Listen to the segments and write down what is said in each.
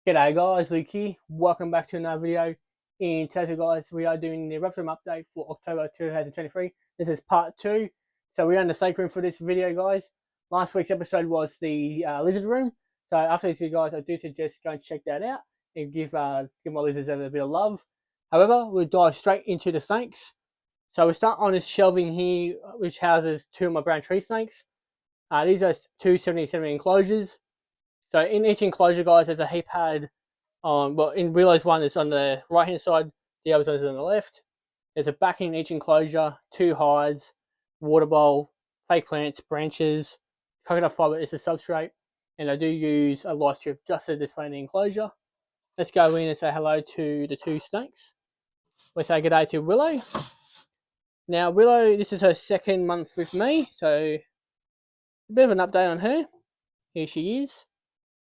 G'day guys, Luke here. Welcome back to another video. In today's guys, we are doing the Reptile update for October 2023. This is part 2. So we're in the snake room for this video guys. Last week's episode was the lizard room. So after this video guys, I do suggest go and check that out and give my lizards a bit of love. However, we'll dive straight into the snakes. So we'll start on this shelving here, which houses 2 of my brown tree snakes. These are 2 70cm enclosures. So in each enclosure, guys, there's a heap pad on, well, in Willow's one, it's on the right-hand side, the other is on the left. There's a back in each enclosure, 2 hides, water bowl, fake plants, branches, coconut fibre is the substrate, and I do use a light strip just to display in the enclosure. Let's go in and say hello to the 2 snakes. We'll say good day to Willow. Now, Willow, this is her 2nd month with me, so a bit of an update on her. Here she is.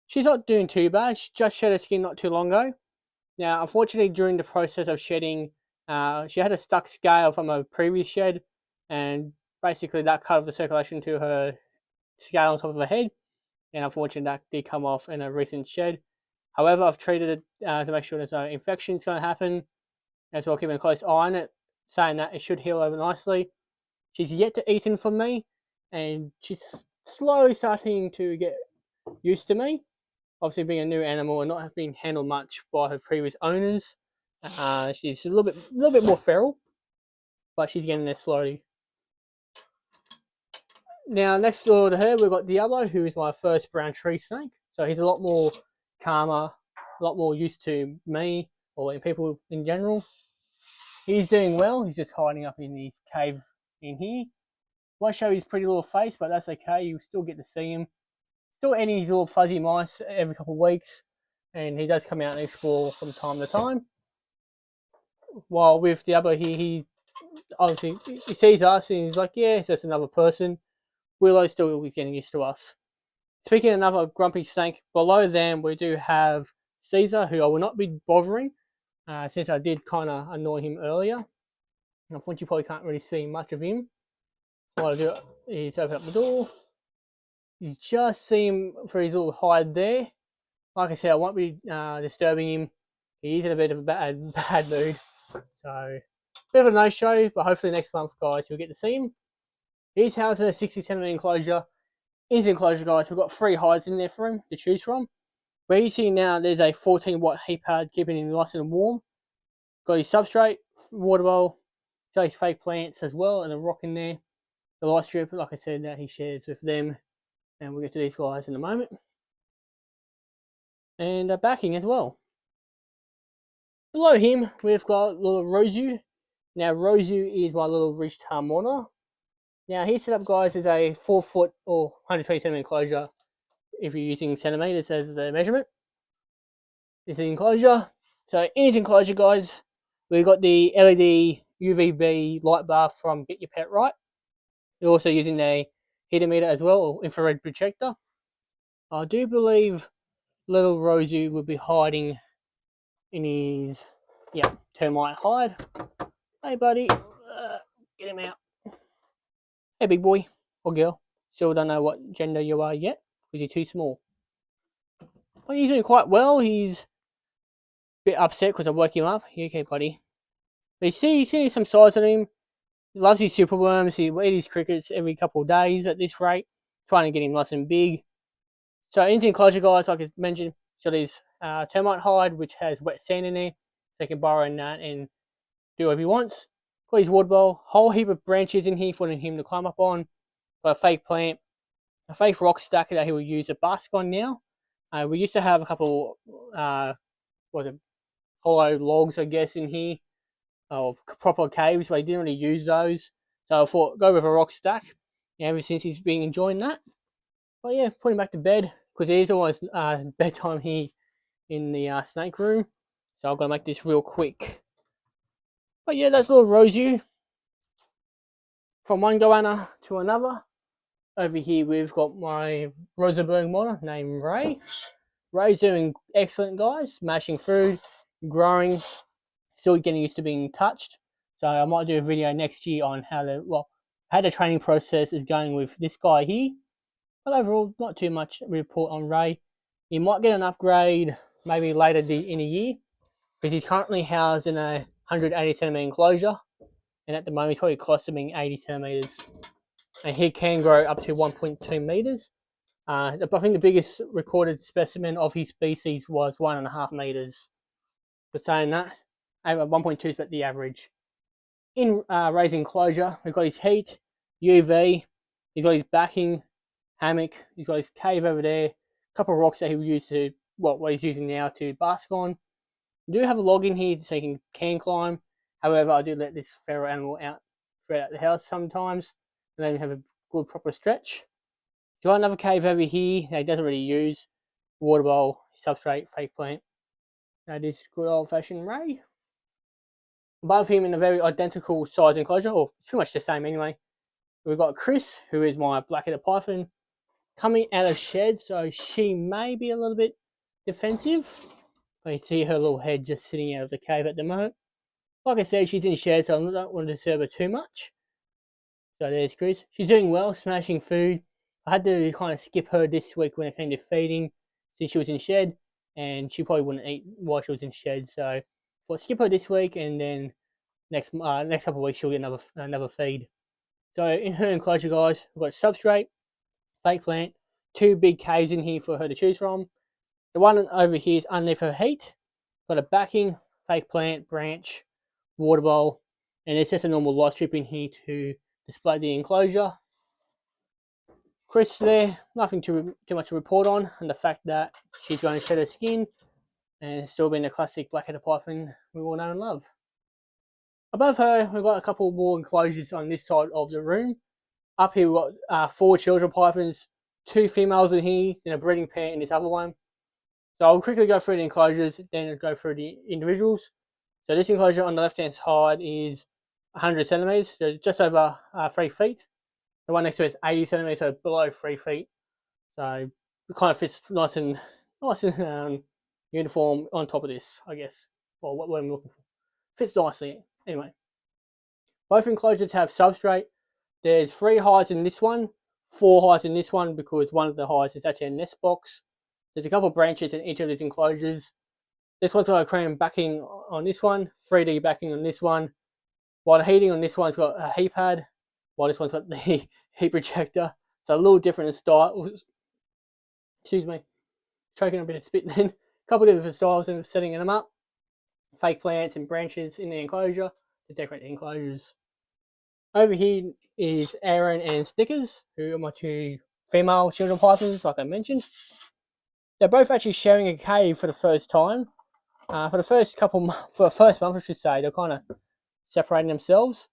She's not doing too bad. She just shed her skin not too long ago. Now, unfortunately, during the process of shedding, she had a stuck scale from a previous shed, and basically that cut off the circulation to her scale on top of her head, and unfortunately that did come off in a recent shed. However, I've treated it to make sure there's no infections going to happen, as well keeping a close eye on it, saying that it should heal over nicely. She's yet to eat in from me, and she's slowly starting to get used to me. Obviously, being a new animal and not have been handled much by her previous owners, she's a little bit more feral, but she's getting there slowly. Now, next door to her, we've got Diablo, who is my first brown tree snake. So he's a lot more calmer, a lot more used to me or people in general. He's doing well. He's just hiding up in his cave in here. Won't show his pretty little face, but that's okay. You still get to see him. Still eating his little fuzzy mice every couple of weeks, and he does come out and explore from time to time. While with Diablo here, he obviously he sees us and he's like, yeah, it's just another person. Willow's still getting used to us. Speaking of another grumpy snake, below them we do have Caesar, who I will not be bothering, since I did kind of annoy him earlier. Unfortunately, you probably can't really see much of him. What I do is open up the door. You just see him for his little hide there. Like I said, I won't be disturbing him. He is in a bit of a bad mood. So, bit of a no-show, but hopefully next month, guys, you'll get to see him. He's housed in a 60cm enclosure. In his enclosure, guys, we've got 3 hides in there for him to choose from. Where you see now, there's a 14-watt heat pad keeping him nice and warm. Got his substrate, water bowl, got his fake plants as well, and a rock in there. The light strip, like I said, that he shares with them. And we'll get to these guys in a moment. And backing as well. Below him, we've got little Rosu. Now, Rosu is my little ridged harmona. Now, he's set up, guys, as a 4-foot or 120cm enclosure. If you're using centimeters as the measurement, it's an enclosure. So, in his enclosure, guys, we've got the LED UVB light bar from Get Your Pet Right. We're also using the heater meter as well, or infrared projector. I do believe little Rosu will be hiding in his, termite hide. Hey buddy, get him out. Hey big boy, or girl. Still don't know what gender you are yet, because you're too small. But he's doing quite well. He's a bit upset because I woke him up. You okay buddy? But you see some size on him. He loves his superworms. He will eat his crickets every couple of days at this rate, trying to get him nice and big. So in the enclosure, guys, like I mentioned, got his termite hide, which has wet sand in there, so he can burrow in that and do whatever he wants. Got his water bowl, whole heap of branches in here for him to climb up on. Got a fake plant, a fake rock stack that he will use to bask on now. We used to have a couple, hollow logs, I guess, in here, of proper caves, but he didn't really use those. So I thought, go with a rock stack. And ever since he's been enjoying that. But yeah, put him back to bed, because it is almost bedtime here in the snake room. So I'm going to make this real quick. But yeah, that's little Rosu. From one goanna to another. Over here we've got my Rosenberg monitor named Ray. Ray's doing excellent, guys. Smashing food, growing. Still getting used to being touched. So I might do a video next year on how the training process is going with this guy here. But overall, not too much report on Ray. He might get an upgrade maybe later in the year, because he's currently housed in a 180 centimeter enclosure, and at the moment he's probably costing 80 centimeters, and he can grow up to 1.2 meters. I think the biggest recorded specimen of his species was 1.5 meters. But saying that, 1.2 is about the average. In raised enclosure, we've got his heat, UV, he's got his backing, hammock, he's got his cave over there, a couple of rocks that he'll use to, what he's using now to bask on. We do have a log in here so he can climb. However, I do let this feral animal out throughout the house sometimes, and then we have a good proper stretch. Got another cave over here that he doesn't really use. Water bowl, substrate, fake plant. That is good old fashioned Ray. Above him in a very identical size enclosure, or it's pretty much the same anyway, we've got Chris, who is my black-headed python, coming out of shed, so she may be a little bit defensive. But you see her little head just sitting out of the cave at the moment. Like I said, she's in shed, so I don't want to disturb her too much. So there's Chris. She's doing well, smashing food. I had to kind of skip her this week when it came to feeding, since she was in shed, and she probably wouldn't eat while she was in shed. So I'll skip her this week, and then next couple of weeks she'll get another feed. So in her enclosure, guys, we've got substrate, fake plant, 2 big caves in here for her to choose from. The one over here is underneath her heat. Got a backing, fake plant, branch, water bowl, and it's just a normal light strip in here to display the enclosure. Chris there, nothing too much to report on, and the fact that she's going to shed her skin and still being a classic black-headed python we all know and love. Above her, we've got a couple more enclosures on this side of the room. Up here, we've got 4 children pythons, 2 females in here, and a breeding pair in this other one. So I'll quickly go through the enclosures, then go through the individuals. So this enclosure on the left-hand side is 100 centimeters, so just over 3 feet. The one next to it is 80 centimeters, so below 3 feet. So it kind of fits nice and uniform on top of this, I guess. Or what I'm looking for. Fits nicely. Anyway, both enclosures have substrate. There's 3 hides in this one, 4 hides in this one, because one of the hides is actually a nest box. There's a couple of branches in each of these enclosures. This one's got a chrome backing on this one, 3D backing on this one, while the heating on this one's got a heat pad, while this one's got the heat projector. So a little different in style. Excuse me, choking a bit of spit then. A couple of different styles of setting them up. Fake plants and branches in the enclosure to decorate the enclosures. Over here is Aaron and Snickers, who are my 2 female children pythons, like I mentioned. They're both actually sharing a cave for the first time. For the first month, I should say, they're kind of separating themselves.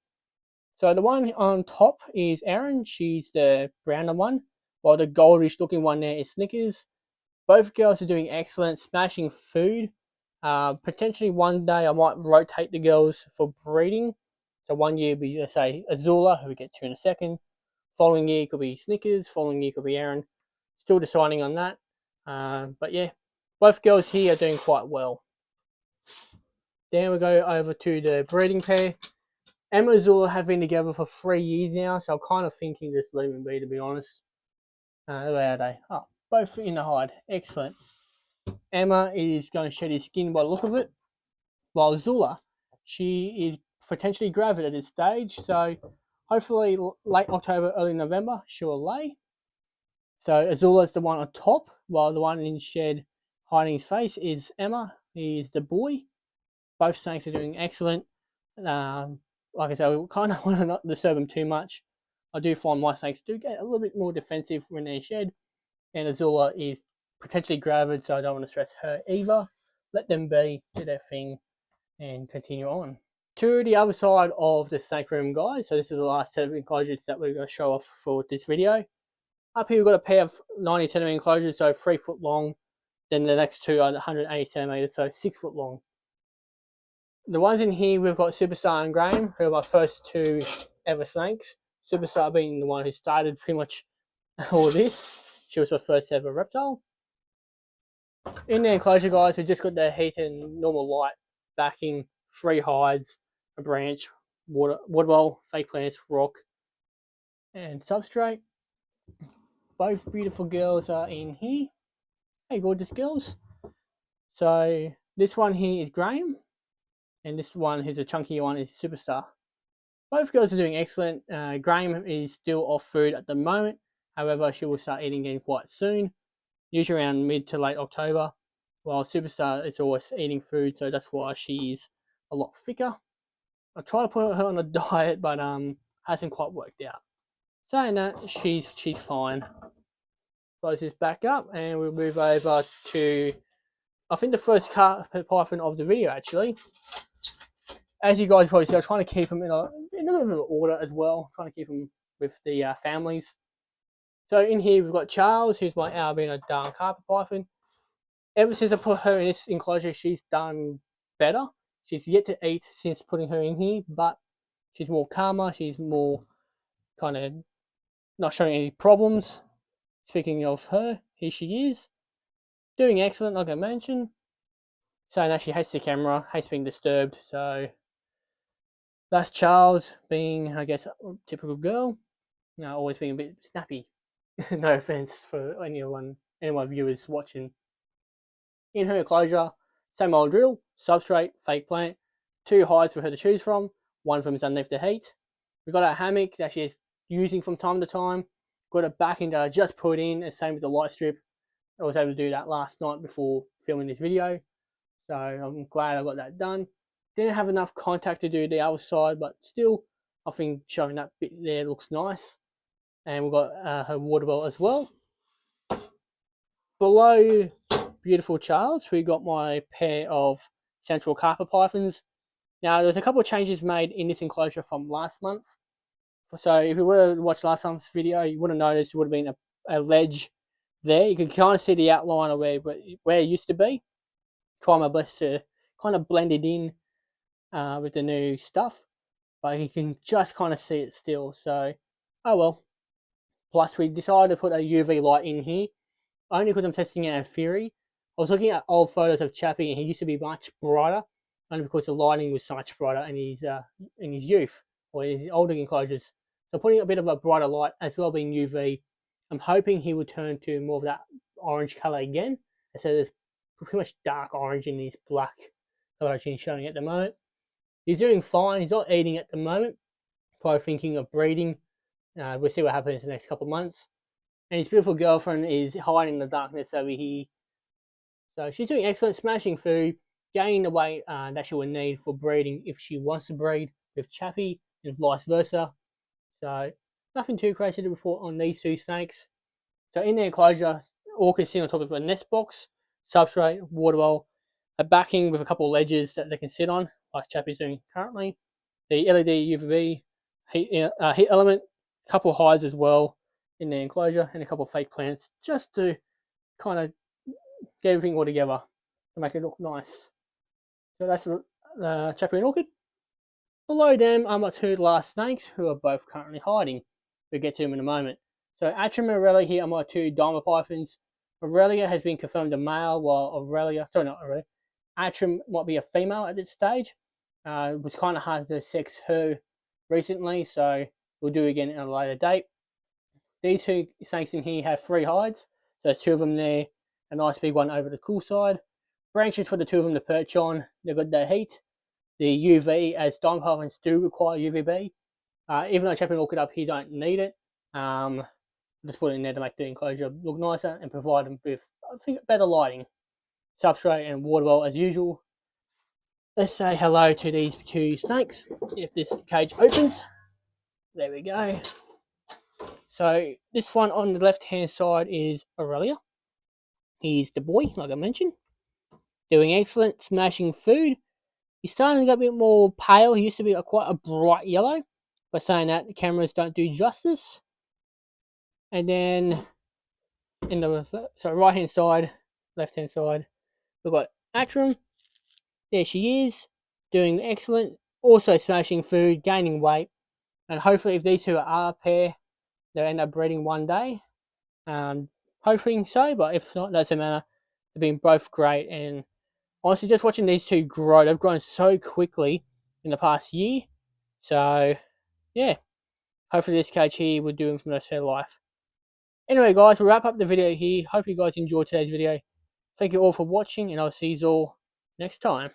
So the one on top is Aaron. She's the browner one, while the goldish looking one there is Snickers. Both girls are doing excellent, smashing food. Potentially one day I might rotate the girls for breeding. So one year will be, let's say, Azula, who we get to in a second. Following year could be Snickers. Following year could be Aaron. Still deciding on that. But yeah, both girls here are doing quite well. Then we go over to the breeding pair. Emma and Azula have been together for 3 years now, so I'm kind of thinking just leave them be, to be honest. Where are they? Oh, both in the hide. Excellent. Emma is going to shed his skin by the look of it, while Azula, she is potentially gravid at this stage, so hopefully late October, early November, she will lay. So Azula is the one on top, while the one in shed hiding his face is Emma. He's the boy. Both snakes are doing excellent. Like I said, we kind of want to not disturb them too much. I do find my snakes do get a little bit more defensive when they're in shed, and Azula is potentially gravid, so I don't want to stress her either. Let them be, do their thing, and continue on. To the other side of the snake room, guys. So this is the last set of enclosures that we're going to show off for this video. Up here we've got a pair of 90 centimeter enclosures, so 3 foot long. Then the next 2 are 180 centimeters, so 6 foot long. The ones in here we've got Superstar and Graham, who are my first 2 ever snakes. Superstar being the one who started pretty much all this. She was my first ever reptile. In the enclosure, guys, we've just got the heat and normal light backing, 3 hides, a branch, water bowl, fake plants, rock, and substrate. Both beautiful girls are in here. Hey, gorgeous girls. So this one here is Graham, and this one, who's a chunky one, is Superstar. Both girls are doing excellent. Graham is still off food at the moment. However, she will start eating again quite soon, usually around mid to late October. While Superstar is always eating food, so that's why she's a lot thicker. I try to put her on a diet, but hasn't quite worked out. Saying that, she's fine. Close this back up, and we'll move over to, I think, the first carpet python of the video, actually. As you guys probably see, I'm trying to keep them in a little bit of order as well, trying to keep them with the families. So in here we've got Charles, who's my albino dark carpet python. Ever since I put her in this enclosure, she's done better. She's yet to eat since putting her in here, but she's more calmer. She's more kind of not showing any problems. Speaking of her, here she is. Doing excellent, like I mentioned. Saying that she hates the camera, hates being disturbed. So that's Charles being, I guess, a typical girl. You know, always being a bit snappy. No offense for anyone viewers watching. In her enclosure, same old drill, substrate, fake plant, 2 hides for her to choose from. One of them is underneath the heat. We've got a hammock that she is using from time to time. Got a backing that I just put in, the same with the light strip. I was able to do that last night before filming this video. So I'm glad I got that done. Didn't have enough contact to do the other side, but still, I think showing that bit there looks nice. And we've got her water bottle as well. Below beautiful Charles, we got my pair of central carpet pythons. Now, there's a couple of changes made in this enclosure from last month. So if you were to watch last month's video, you would have noticed there would have been a ledge there. You can kind of see the outline of where it used to be. Try my best to kind of blend it in with the new stuff, but you can just kind of see it still. So, oh well. Plus, we decided to put a UV light in here, only because I'm testing out a theory. I was looking at old photos of Chappie, and he used to be much brighter, only because the lighting was so much brighter in his youth, or in his older enclosures. So putting a bit of a brighter light, as well being UV, I'm hoping he would turn to more of that orange colour again. So there's pretty much dark orange in his black colour he's showing at the moment. He's doing fine. He's not eating at the moment. Probably thinking of breeding. We'll see what happens in the next couple of months. And his beautiful girlfriend is hiding in the darkness over here. So she's doing excellent, smashing food, gaining the weight that she will need for breeding if she wants to breed with Chappie, and vice versa. So nothing too crazy to report on these 2 snakes. So in the enclosure, all can sit on top of a nest box, substrate, water bowl, a backing with a couple of ledges that they can sit on, like Chappie's doing currently. The LED UVB heat element, a couple of hides as well in the enclosure, and a couple of fake plants just to kind of get everything all together to make it look nice. So that's the Chappie and Orchid. Below them are my 2 last snakes, who are both currently hiding. We'll get to them in a moment. So Atrum and Aurelia here are my 2 diamond pythons. Aurelia has been confirmed a male, while Atrum might be a female at this stage. It was kind of hard to sex her recently, so we'll do it again at a later date. These 2 snakes in here have 3 hides, so there's 2 of them there, a nice big one over the cool side. Branches for the 2 of them to perch on. They've got their heat. The UV, as diamond pythons do require UVB. Even though Chappie and Orchid up here don't need it, just put it in there to make the enclosure look nicer and provide them with, I think, better lighting. Substrate and water bowl as usual. Let's say hello to these 2 snakes if this cage opens. There we go. So this one on the left hand side is Aurelia. He's the boy, like I mentioned. Doing excellent, smashing food. He's starting to get a bit more pale. He used to be quite a bright yellow. But saying that, the cameras don't do justice. And then in the right hand side, left hand side, we've got Atrum. There she is, doing excellent. Also smashing food, gaining weight. And hopefully if these 2 are a pair, they'll end up breeding one day. Hoping so, but if not, doesn't matter. They've been both great, and honestly, just watching these 2 grow, they've grown so quickly in the past year. So, yeah, hopefully this cage here will do them for the rest of their life. Anyway, guys, we'll wrap up the video here. Hope you guys enjoyed today's video. Thank you all for watching, and I'll see you all next time.